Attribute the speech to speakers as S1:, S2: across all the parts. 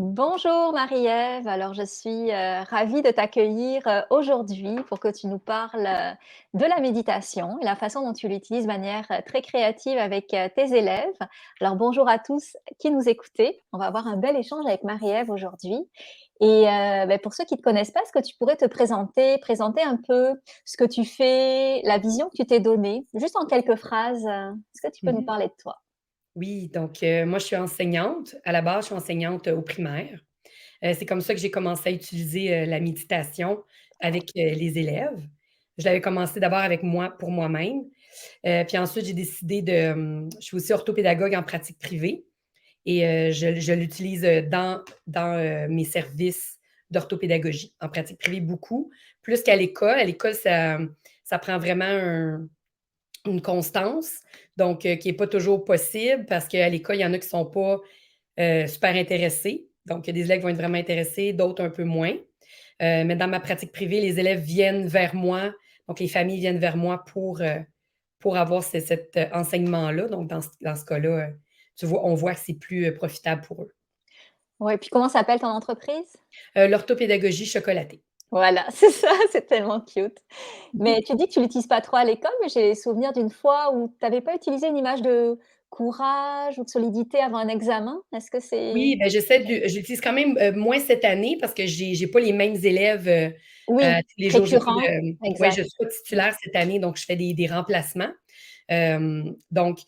S1: Bonjour Marie-Ève, alors je suis ravie de t'accueillir aujourd'hui pour que tu nous parles de la méditation et la façon dont tu l'utilises de manière très créative avec tes élèves. Alors bonjour à tous qui nous écoutez, on va avoir un bel échange avec Marie-Ève aujourd'hui. Et pour ceux qui ne te connaissent pas, est-ce que tu pourrais te présenter un peu ce que tu fais, la vision que tu t'es donnée, juste en quelques phrases, est-ce que tu peux nous
S2: Mmh.
S1: parler de toi?
S2: Oui, donc moi, je suis enseignante. À la base, je suis enseignante, au primaire. C'est comme ça que j'ai commencé à utiliser, la méditation avec, les élèves. Je l'avais commencé d'abord avec moi pour moi-même, puis ensuite j'ai décidé je suis aussi orthopédagogue en pratique privée et je l'utilise, dans mes services d'orthopédagogie en pratique privée beaucoup, plus qu'à l'école. À l'école, ça prend vraiment une constance, donc qui est pas toujours possible parce qu'à l'école, il y en a qui sont pas, super intéressés. Donc, il y a des élèves qui vont être vraiment intéressés, d'autres un peu moins. Mais dans ma pratique privée, les élèves viennent vers moi, donc les familles viennent vers moi pour avoir cet enseignement-là. Donc dans ce cas-là, on voit que c'est plus, profitable pour eux.
S1: Ouais, puis comment s'appelle ton entreprise?
S2: L'orthopédagogie chocolatée.
S1: Voilà, c'est ça, c'est tellement cute. Mais tu dis que tu l'utilises pas trop à l'école, mais j'ai souvenir d'une fois où tu avais pas utilisé une image de courage ou de solidité avant un examen. Est-ce que c'est
S2: Oui, ben, j'utilise quand même, moins cette année parce que j'ai pas les mêmes élèves,
S1: oui,
S2: tous les jours.
S1: récurrent,
S2: Ouais, je
S1: exact.
S2: suis pas
S1: Mmh.
S2: titulaire cette année, donc je fais des remplacements. Donc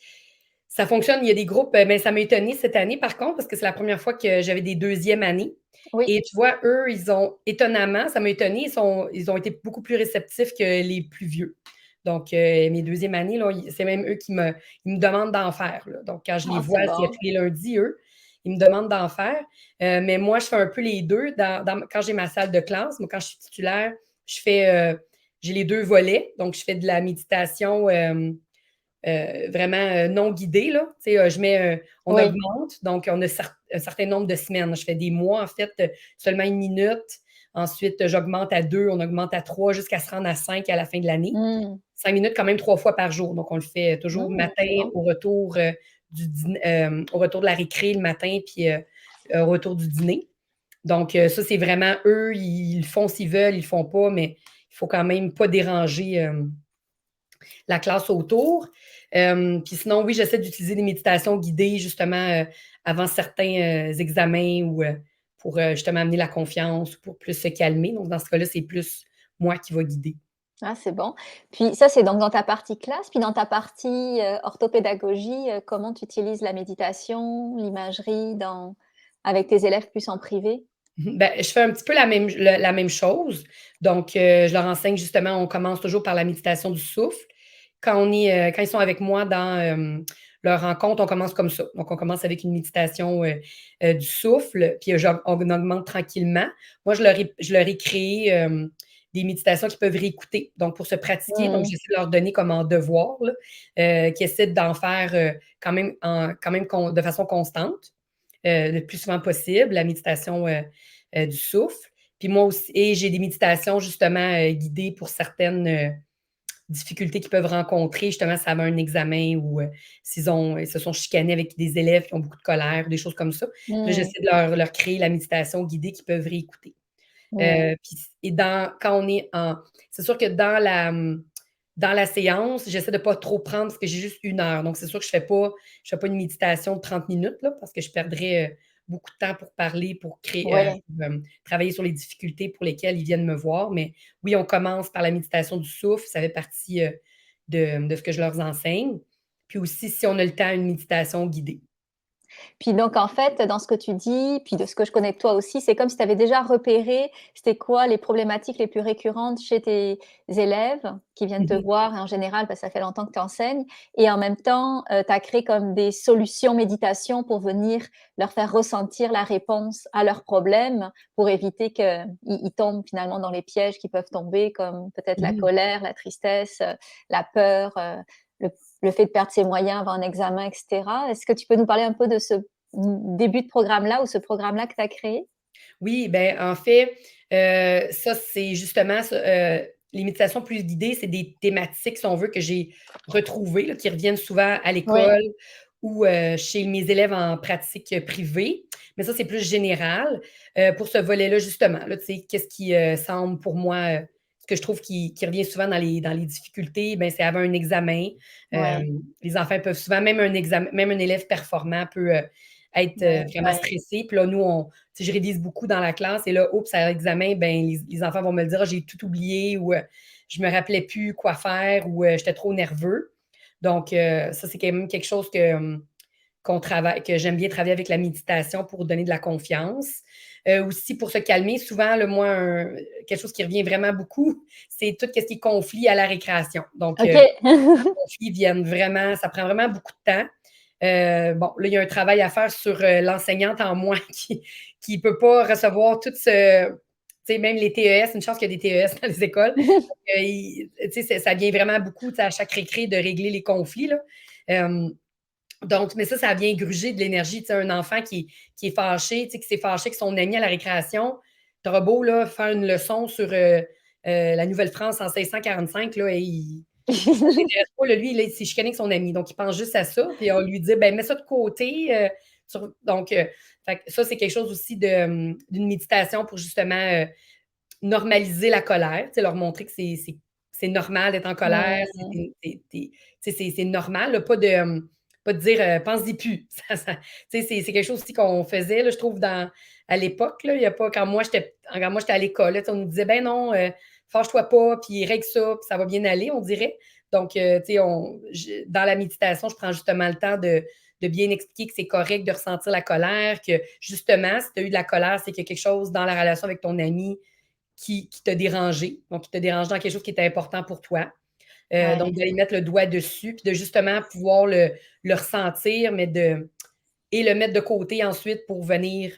S2: ça fonctionne, il y a des groupes, mais ça m'a étonnée cette année par contre, parce que c'est la première fois que j'avais des deuxièmes années
S1: Oui.
S2: et tu vois, eux, ils ont étonnamment, ça m'a étonnée, ils ont été beaucoup plus réceptifs que les plus vieux. Donc mes deuxièmes années, là, c'est même eux ils me demandent d'en faire, là. Donc quand je les
S1: Ah, c'est
S2: vois, c'est tous
S1: bon.
S2: les lundis, eux, ils me demandent d'en faire. Mais moi, je fais un peu les 2 quand j'ai ma salle de classe. Moi, quand je suis titulaire, je fais, j'ai les 2 volets. Donc je fais de la méditation, vraiment non guidée, là. Tu sais, on
S1: Oui.
S2: augmente, donc on a un certain nombre de semaines. Je fais des mois, en fait, seulement 1 minute. Ensuite, j'augmente à 2, on augmente à 3 jusqu'à se rendre à 5 à la fin de l'année.
S1: Mmh.
S2: 5 minutes quand même 3 fois par jour. Donc, on le fait toujours
S1: Mmh,
S2: matin
S1: c'est bon.
S2: au retour de la récré le matin, puis au retour du dîner. Donc, ça, c'est vraiment eux, ils le font s'ils veulent, ils le font pas, mais il faut quand même pas déranger la classe autour. Puis sinon, oui, j'essaie d'utiliser des méditations guidées justement avant certains examens ou pour justement amener la confiance ou pour plus se calmer. Donc, dans ce cas-là, c'est plus moi qui va guider.
S1: Ah, c'est bon. Puis ça, c'est donc dans ta partie classe, puis dans ta partie, orthopédagogie, comment tu utilises la méditation, l'imagerie dans avec tes élèves plus en privé?
S2: Ben, je fais un petit peu la même chose. Donc, je leur enseigne justement, on commence toujours par la méditation du souffle. Quand ils sont avec moi dans leur rencontre, on commence comme ça. Donc, on commence avec une méditation du souffle, puis on augmente tranquillement. Moi, je leur ai créé des méditations qu'ils peuvent réécouter. Donc, pour se pratiquer, donc
S1: Mmh.
S2: j'essaie de leur donner comme en devoir, là, qu'ils essaient d'en faire quand même de façon constante, le plus souvent possible, la méditation du souffle. Puis moi aussi, et j'ai des méditations justement guidées pour certaines difficultés qu'ils peuvent rencontrer, justement, si ça va un examen ou ils se sont chicanés avec des élèves qui ont beaucoup de colère, des choses comme ça. Puis là,
S1: Mmh.
S2: j'essaie de leur créer la méditation guidée qu'ils peuvent réécouter.
S1: Mmh.
S2: Puis et quand on est en c'est sûr que dans la séance, j'essaie de pas trop prendre parce que j'ai juste 1 heure. Donc c'est sûr que je fais pas une méditation de 30 minutes là, parce que je perdrais, beaucoup de temps pour parler,
S1: Ouais.
S2: pour, travailler sur les difficultés pour lesquelles ils viennent me voir. Mais oui, on commence par la méditation du souffle, ça fait partie, de ce que je leur enseigne. Puis aussi, si on a le temps, une méditation guidée.
S1: Puis donc en fait, dans ce que tu dis, puis de ce que je connais de toi aussi, c'est comme si tu avais déjà repéré, c'était quoi les problématiques les plus récurrentes chez tes élèves qui viennent te
S2: Mmh.
S1: voir et en général, bah, ça fait longtemps que tu enseignes et en même temps, tu as créé comme des solutions méditation pour venir leur faire ressentir la réponse à leurs problèmes, pour éviter qu'ils tombent finalement dans les pièges qui peuvent tomber comme peut-être la
S2: Mmh.
S1: colère, la tristesse, la peur, le le fait de perdre ses moyens avant un examen et cetera. Est-ce que tu peux nous parler un peu de ce début de programme-là ou ce programme-là que tu as créé?
S2: Oui, ben, en fait, ça, c'est justement ça, les méditations plus guidées, c'est des thématiques, si on veut, que j'ai retrouvées, là, qui reviennent souvent à
S1: Oui.
S2: l'école ou chez mes élèves en pratique privée. Mais ça, c'est plus général. Pour ce volet-là, justement, là, tu sais, qu'est-ce qui semble pour moi, ce que je trouve qui revient souvent dans les difficultés, ben, c'est avant un examen.
S1: Ouais,
S2: Les enfants peuvent souvent, même un examen, même un élève performant peut être
S1: ouais,
S2: vraiment
S1: ouais,
S2: stressé. Puis là, nous, tu sais, je révise beaucoup dans la classe et là, oups, à l'examen, ben, les enfants vont me le dire, ah, j'ai tout oublié ou je me rappelais plus quoi faire ou j'étais trop nerveux. Donc, ça, c'est quand même quelque chose qu'on travaille, que j'aime bien travailler avec la méditation pour donner de la confiance. Aussi, pour se calmer, souvent, le moi, quelque chose qui revient vraiment beaucoup, c'est tout ce qui est conflit à la récréation. Donc,
S1: OK.
S2: les conflits viennent vraiment, ça prend vraiment beaucoup de temps. Bon, là, il y a un travail à faire sur l'enseignante en moi qui ne peut pas recevoir tout ce. Tu sais, même les TES, une chance qu'il y a des TES dans les écoles. Tu sais, ça vient vraiment beaucoup à chaque récré de régler les conflits. Là. Euh, donc, mais ça vient gruger de l'énergie. Tu sais, un enfant qui est fâché, tu sais, qui s'est fâché avec son ami à la récréation, t'auras beau là, faire une leçon sur la Nouvelle-France en 1645, là, et ça ne l'intéresse pas. Là, lui, il s'est chicané avec son ami. Donc, il pense juste à ça. Puis on lui dit, ben, mets ça de côté. Donc, ça, c'est quelque chose aussi d'une méditation pour justement normaliser la colère, tu sais, leur montrer que c'est normal d'être en colère,
S1: Mmh.
S2: c'est normal, là, pas de dire pense-y plus. C'est quelque chose aussi qu'on faisait, là, je trouve, à l'époque. Là, il y a pas, quand moi j'étais à l'école, là, on nous disait ben non, fâche-toi pas, puis règle ça, puis ça va bien aller, on dirait. Donc, tu sais, dans la méditation, je prends justement le temps de bien expliquer que c'est correct de ressentir la colère, que justement, si tu as eu de la colère, c'est qu'il y a quelque chose dans la relation avec ton ami qui t'a dérangé, donc qui t'a dérangé dans quelque chose qui était important pour toi. Donc,
S1: Ouais.
S2: d'aller mettre le doigt dessus, puis de justement pouvoir le ressentir, et le mettre de côté ensuite pour venir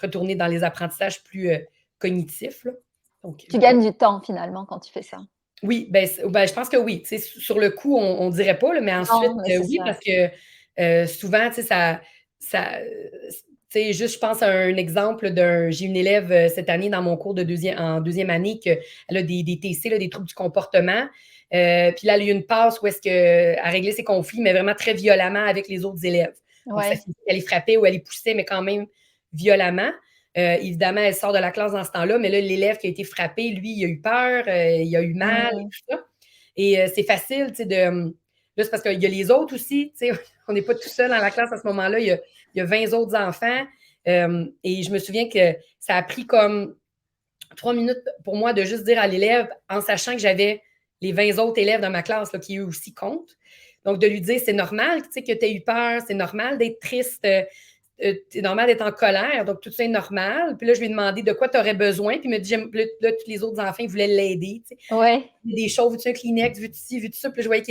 S2: retourner dans les apprentissages plus cognitifs. Là. Donc,
S1: Tu gagnes du temps finalement quand tu fais ça?
S2: oui, ben, je pense que oui. Tu sais, sur le coup, on ne dirait pas, là, mais ensuite,
S1: Non, mais c'est
S2: oui,
S1: ça.
S2: parce que souvent, tu sais, tu sais, juste, je pense à un exemple j'ai une élève cette année dans mon cours en deuxième année qu'elle a des TC, là, des troubles du comportement. Puis là, elle a eu une passe où est-ce qu'elle réglait ses conflits, mais vraiment très violemment avec les autres élèves. Donc, ça
S1: Ouais.
S2: fait qu'elle les frappait ou elle les poussait, mais quand même violemment. Évidemment, elle sort de la classe dans ce temps-là, mais là, l'élève qui a été frappé, lui, il a eu peur, il a eu mal et
S1: Mmh.
S2: tout ça. Et c'est facile, tu sais, là, c'est parce qu'il y a les autres aussi, tu sais, on n'est pas tout seul dans la classe à ce moment-là, il y a 20 autres enfants. Et je me souviens que ça a pris comme 3 minutes pour moi de juste dire à l'élève, en sachant que j'avais les 20 autres élèves dans ma classe là, qui eux aussi comptent. Donc, de lui dire, c'est normal tu sais, que tu aies eu peur, c'est normal d'être triste, c'est normal d'être en colère, donc tout ça est normal. Puis là, je lui ai demandé de quoi tu aurais besoin, puis il me dit, là, tous les autres enfants, ils voulaient l'aider. Tu sais.
S1: Ouais.
S2: Des choses, vu-tu un Kleenex, vu-tu ci, vu-tu ça. Puis là, je voyais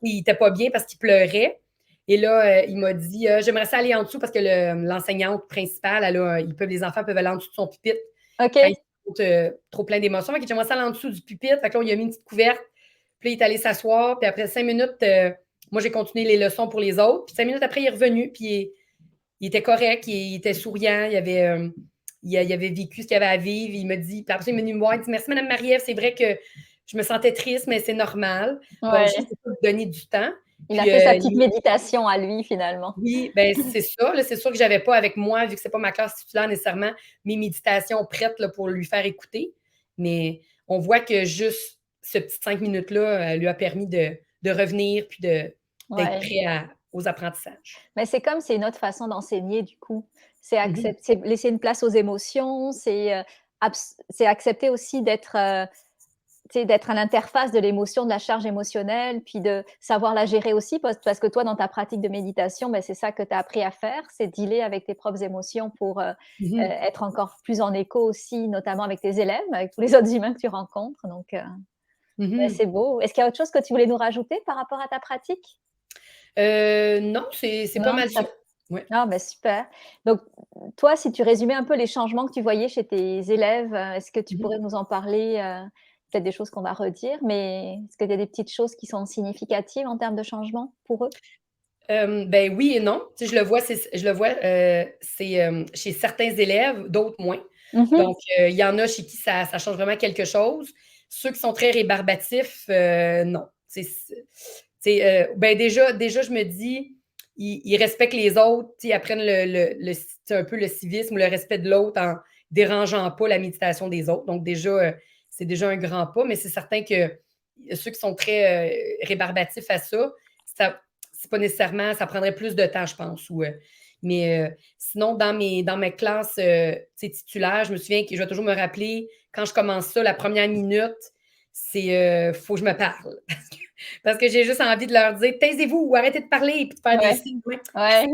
S2: il était pas bien parce qu'il pleurait. Et là, il m'a dit, j'aimerais ça aller en dessous parce que l'enseignante principale, les enfants peuvent aller en dessous de son pupitre quand ils
S1: OK.
S2: sont trop plein d'émotions. Fait que j'aimerais ça aller en dessous du pupitre. Fait que là, il a mis une petite couverte. Puis là, il est allé s'asseoir. Puis après 5 minutes, moi, j'ai continué les leçons pour les autres. Puis 5 minutes après, il est revenu. Puis il était correct, il était souriant, il avait vécu ce qu'il avait à vivre. Il m'a dit, puis après, il est venu me voir, il dit merci, Madame Marie-Ève, c'est vrai que je me sentais triste, mais c'est normal. Donc, juste
S1: Ouais.
S2: pour lui donner du temps.
S1: Il a
S2: Puis,
S1: fait sa petite méditation à lui finalement.
S2: oui, ben c'est ça. Là, c'est sûr que j'avais pas avec moi, vu que c'est pas ma classe titulaire nécessairement, mes méditations prêtes là, pour lui faire écouter. Mais on voit que juste ce petit 5 minutes-là lui a permis de revenir puis d'être
S1: Ouais.
S2: prêt aux apprentissages.
S1: Mais c'est comme c'est une autre façon d'enseigner du coup.
S2: Mhm.
S1: C'est laisser une place aux émotions, c'est accepter aussi d'être, tu sais, d'être à l'interface de l'émotion, de la charge émotionnelle, puis de savoir la gérer aussi parce que toi dans ta pratique de méditation, beh, c'est ça que tu as appris à faire, c'est dealer avec tes propres émotions pour,
S2: Mhm.
S1: être encore plus en écho aussi, notamment avec tes élèves, avec tous les autres humains que tu rencontres donc ouais,
S2: Mhm.
S1: c'est beau. Est-ce qu'il y a autre chose que tu voulais nous rajouter par rapport à ta pratique?
S2: Non, c'est pas
S1: Non?
S2: mal
S1: Ça
S2: ça. Ouais.
S1: Ah bah, super. Donc toi, si tu résumais un peu les changements que tu voyais chez tes élèves, est-ce que tu
S2: Mmh mh.
S1: pourrais nous en parler? Peut-être des choses qu'on va redire, mais est-ce qu'il y a des petites choses qui sont significatives en termes de changement pour eux?
S2: Ben, oui et non. Tu sais, je le vois, chez certains élèves, d'autres moins.
S1: Mmh mh.
S2: Donc, il y en a chez qui ça change vraiment quelque chose. Ceux qui sont très rébarbatifs, non. Tu sais, ben, déjà, je me dis, ils respectent les autres, ils apprennent un peu le civisme ou le respect de l'autre en dérangeant pas la méditation des autres. Donc, déjà, c'est déjà un grand pas, mais c'est certain que ceux qui sont très rébarbatifs à ça, c'est pas nécessairement, ça prendrait plus de temps, je pense. Mais sinon, dans mes classes titulaires, je me souviens que je vais toujours me rappeler, quand je commence ça, la première minute, c'est faut que je me parle. Parce que j'ai juste envie de leur dire taisez-vous ou arrêtez de parler et puis de faire des
S1: Ouais,
S2: signes. Ouais.
S1: ouais,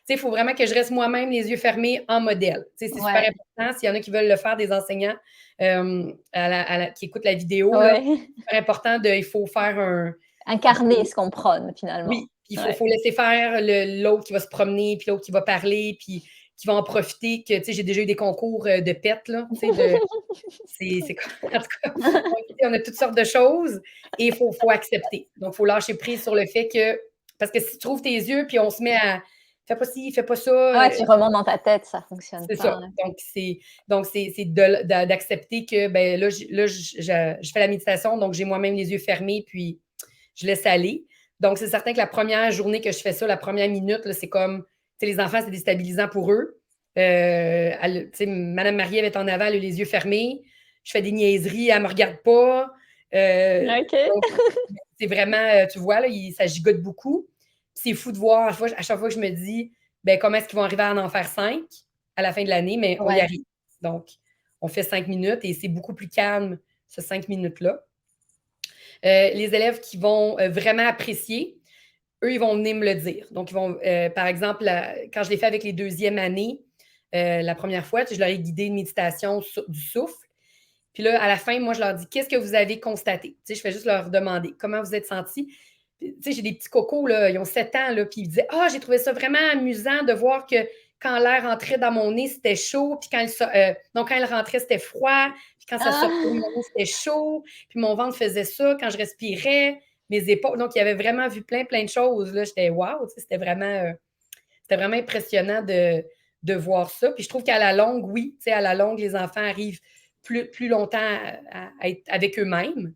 S2: Il faut vraiment que je reste moi-même les yeux fermés en modèle. C'est super
S1: ouais,
S2: important. S'il y en a qui veulent le faire, des enseignants qui écoutent la vidéo, là,
S1: ouais.
S2: c'est super important il faut faire un.
S1: Incarner ce qu'on prône finalement.
S2: Oui, puis il faut,
S1: Ouais.
S2: faut laisser faire l'autre qui va se promener, puis l'autre qui va parler, puis qui va en profiter. Que, j'ai déjà eu des concours de pets, là, c'est en tout cas, on a toutes sortes de choses et il faut accepter. Donc, il faut lâcher prise sur le fait que, parce que si tu trouves tes yeux, puis on se met à, fais pas ci, fais pas ça,
S1: Ouais, tu remontes dans ta tête, ça fonctionne
S2: c'est
S1: pas.
S2: ça. Donc, c'est d'accepter que, ben là, je fais la méditation, donc j'ai moi-même les yeux fermés, puis je laisse aller. Donc, c'est certain que la première journée que je fais ça, la première minute, là, c'est comme, les enfants, c'est déstabilisant pour eux. Madame Marie-Ève est en avant, elle a les yeux fermés. Je fais des niaiseries, elle ne me regarde pas.
S1: OK.
S2: Donc, c'est vraiment, tu vois, là, ça gigote beaucoup. C'est fou de voir à chaque fois que je me dis, ben, comment est-ce qu'ils vont arriver à en faire 5 à la fin de l'année, mais on y
S1: Ouais.
S2: arrive. Donc, on fait 5 minutes et c'est beaucoup plus calme, ce 5 minutes-là. Les élèves qui vont vraiment apprécier, eux, ils vont venir me le dire. Donc, ils vont, par exemple, quand je l'ai fait avec les deuxièmes années, la première fois, je leur ai guidé une méditation du souffle. Puis là, à la fin, moi, je leur dis qu'est-ce que vous avez constaté? Je fais juste leur demander comment vous êtes sentis. J'ai des petits cocos, là, ils ont 7 ans, là, puis ils disaient j'ai trouvé ça vraiment amusant de voir que quand l'air entrait dans mon nez, c'était chaud, puis quand il rentrait, c'était froid, puis quand ça sortait de
S1: Ah!
S2: mon nez, c'était chaud, puis mon ventre faisait ça quand je respirais, mes épaules. Donc, ils avaient vraiment vu plein, plein de choses. Là, j'étais wow, c'était vraiment impressionnant de voir ça. Puis je trouve qu'à la longue, oui, à la longue, les enfants arrivent plus longtemps à être avec eux-mêmes,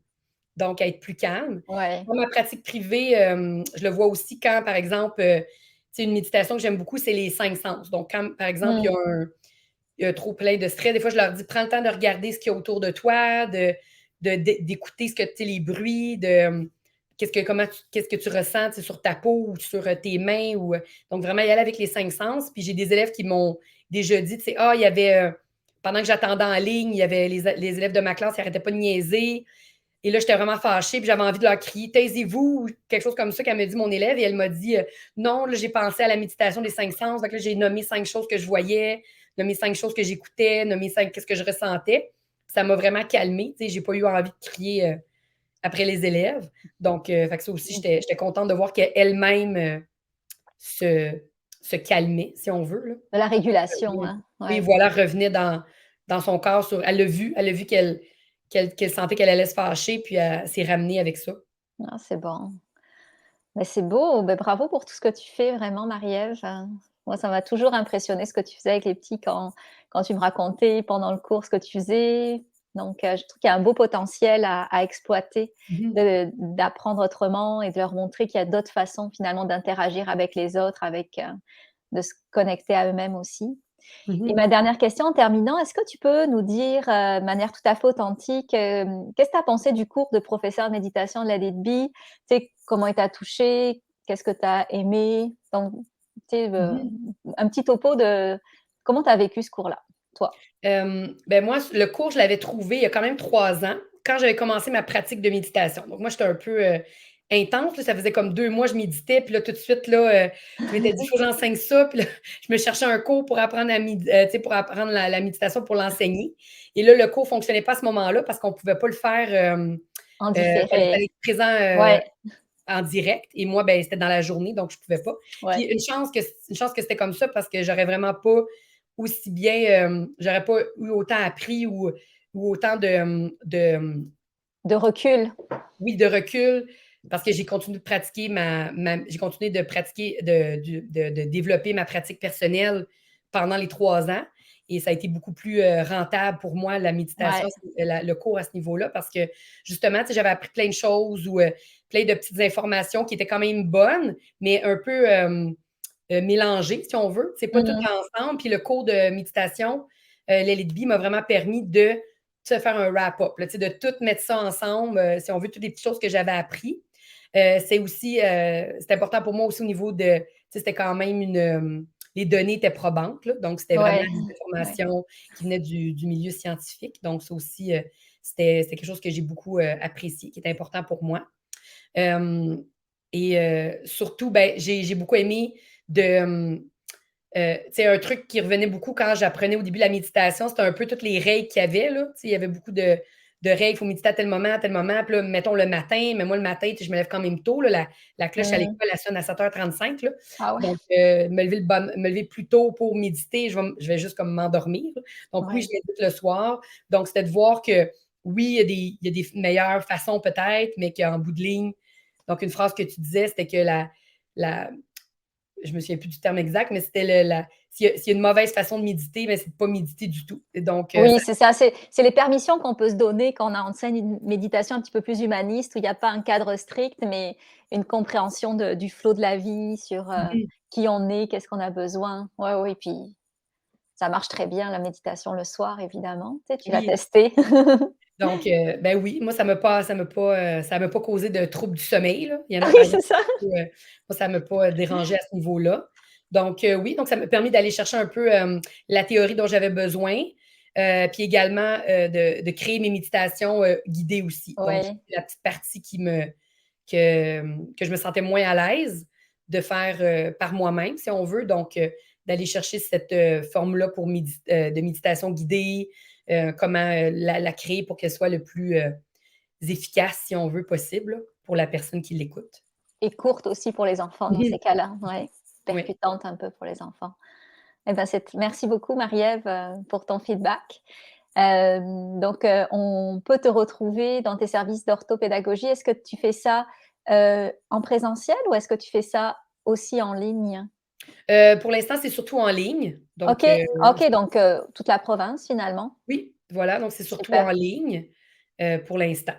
S2: donc à être plus calmes.
S1: Ouais.
S2: Dans ma pratique privée, je le vois aussi quand, par exemple, une méditation que j'aime beaucoup, c'est les 5 sens. Donc, quand, par exemple,
S1: Mmh.
S2: il y a trop plein de stress, des fois, je leur dis prends le temps de regarder ce qu'il y a autour de toi, d'écouter les bruits, qu'est-ce que tu ressens sur ta peau ou sur tes mains. Donc, vraiment y aller avec les 5 sens. Puis j'ai des élèves qui m'ont déjà dit, il y avait, pendant que j'attendais en ligne, il y avait les élèves de ma classe qui n'arrêtaient pas de niaiser. Et là, j'étais vraiment fâchée, puis j'avais envie de leur crier taisez-vous, ou quelque chose comme ça qu'elle me dit, mon élève. Et elle m'a dit non, là, j'ai pensé à la méditation des 5 sens. Donc là, j'ai nommé 5 choses que je voyais, nommé 5 choses que j'écoutais, nommé 5 qu'est-ce que je ressentais. Ça m'a vraiment calmée. J'ai pas eu envie de crier après les élèves. Donc, fait que ça aussi, j'étais contente de voir qu'elle-même se, se calmait, si on veut. Là.
S1: De la régulation, hein?
S2: Oui,
S1: Ouais.
S2: voilà, revenait dans son corps. Elle a vu qu'elle sentait qu'elle allait se fâcher, puis elle s'est ramenée avec ça.
S1: Ah, c'est bon. Mais c'est beau, beh, bravo pour tout ce que tu fais vraiment Marie-Ève. Moi, ça m'a toujours impressionné ce que tu faisais avec les petits quand tu me racontais pendant le cours ce que tu faisais. Donc, je trouve qu'il y a un beau potentiel à exploiter,
S2: Mmh
S1: d'apprendre autrement et de leur montrer qu'il y a d'autres façons finalement d'interagir avec les autres, de se connecter à eux-mêmes aussi. Et
S2: mh.
S1: ma dernière question en terminant, est-ce que tu peux nous dire, de manière tout à fait authentique, qu'est-ce que tu as pensé du cours de professeur de méditation de la DDB? Tu sais, comment il t'a touché? Qu'est-ce que tu as aimé? Donc, tu sais,
S2: Mmh
S1: un petit topo de comment tu as vécu ce cours-là, toi?
S2: Ben, moi, le cours, je l'avais trouvé il y a quand même 3 ans, quand j'avais commencé ma pratique de méditation. Donc moi, j'étais un peu, intense, là, ça faisait comme 2 mois, je méditais, puis là, tout de suite, là, je m'étais dit: «Il faut que j'enseigne ça», puis là, je me cherchais un cours pour apprendre tu sais, pour apprendre la méditation pour l'enseigner et là, le cours fonctionnait pas à ce moment-là parce qu'on pouvait pas le faire,
S1: En
S2: fallait
S1: différé.
S2: être présent,
S1: Ouais,
S2: en direct et moi, ben, c'était dans la journée, donc je pouvais pas. Puis
S1: ouais.
S2: une chance que c'était comme ça parce que j'aurais vraiment pas aussi bien, j'aurais pas eu autant appris ou autant
S1: De recul.
S2: oui, de recul parce que j'ai continué de pratiquer j'ai continué de pratiquer, de développer ma pratique personnelle pendant les 3 ans et ça a été beaucoup plus rentable pour moi, la méditation,
S1: Ouais,
S2: le cours à ce niveau-là, parce que justement, tu sais, j'avais appris plein de choses plein de petites informations qui étaient quand même bonnes, mais un peu, mélangées, si on veut. C'est pas tout
S1: Mmh.
S2: ensemble. Puis le cours de méditation, Let It Be m'a vraiment permis de se faire un wrap-up, là, tu sais, de tout mettre ça ensemble, si on veut, toutes les petites choses que j'avais appris. C'est aussi, c'est important pour moi aussi au niveau de, tu sais, c'était quand même les données étaient probantes, là, donc c'était vraiment
S1: Ouais,
S2: des
S1: ouais.
S2: informations qui venaient du milieu scientifique. Donc ça aussi, c'était quelque chose que j'ai beaucoup apprécié, qui est important pour moi. Euh, et surtout, ben, j'ai beaucoup aimé de, tu sais, un truc qui revenait beaucoup quand j'apprenais au début la méditation, c'était un peu toutes les règles qu'il y avait, là. Tu sais, il y avait beaucoup de règles, il faut méditer à tel moment. Puis là, mettons le matin, mais moi, le matin, tu sais, je me lève quand même tôt, là, la cloche à
S1: Mmh.
S2: l'école, elle sonne à 7h35, là.
S1: Ah ouais,
S2: Donc, me lever plus tôt pour méditer, je vais juste comme m'endormir, là. Donc, oui, je
S1: ouais.
S2: médite le soir. Donc, c'était de voir que, oui, il y a des meilleures façons peut-être, mais qu'en bout de ligne, donc une phrase que tu disais, c'était que la je me souviens plus du terme exact, mais c'était s'il y a une mauvaise façon de méditer, ben, c'est de pas méditer du tout. Et donc,
S1: Oui,
S2: ça
S1: c'est ça, c'est les permissions qu'on peut se donner quand on enseigne une méditation un petit peu plus humaniste, où il y a pas un cadre strict, mais une compréhension du flot de la vie, sur,
S2: mmh
S1: qui on est, qu'est-ce qu'on a besoin. Ouais, oui, puis ça marche très bien la méditation le soir évidemment, tu sais, tu l'as
S2: oui,
S1: testé?
S2: donc, ben, oui, moi, ça m'a pas causé de troubles du sommeil, là. Il y en a
S1: Oui,
S2: par exemple
S1: c'est ça.
S2: moi, ça m'a pas dérangé à ce niveau-là. Donc, oui, donc ça m'a permis d'aller chercher un peu, la théorie dont j'avais besoin, puis également, de créer mes méditations, guidées aussi. Donc,
S1: Oui.
S2: la petite partie que je me sentais moins à l'aise de faire, par moi-même, si on veut. Donc, d'aller chercher cette, forme-là de méditation guidée, comment, la créer pour qu'elle soit le plus, efficace, si on veut, possible, là, pour la personne qui l'écoute.
S1: Et courte aussi pour les enfants dans
S2: Mmh
S1: ces cas-là, ouais,
S2: Oui,
S1: percutante un peu pour les enfants. Eh ben, c'est merci beaucoup Marie-Ève, pour ton feedback. Donc, on peut te retrouver dans tes services d'orthopédagogie. Est-ce que tu fais ça, en présentiel ou est-ce que tu fais ça aussi en ligne?
S2: pour l'instant, c'est surtout en ligne.
S1: OK,
S2: Donc,
S1: OK, donc, toute la province finalement?
S2: oui, voilà, donc c'est surtout en
S1: Super.
S2: ligne, pour l'instant.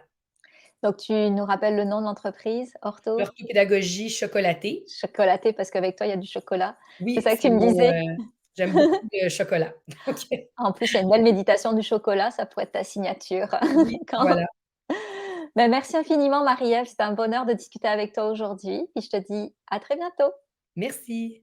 S1: Donc tu nous rappelles le nom de l'entreprise? Ortho
S2: L'orthopédagogie chocolatée.
S1: chocolaté parce qu'avec toi, il y a du chocolat. C'est
S2: Oui,
S1: ça que tu me disais?
S2: j'aime beaucoup le chocolat. Donc,
S1: En plus, il y a une belle méditation du chocolat, ça pourrait être ta signature.
S2: oui,
S1: Quand
S2: voilà.
S1: Ben, merci infiniment Marie-Ève, c'était un bonheur de discuter avec toi aujourd'hui et je te dis à très bientôt.
S2: Merci.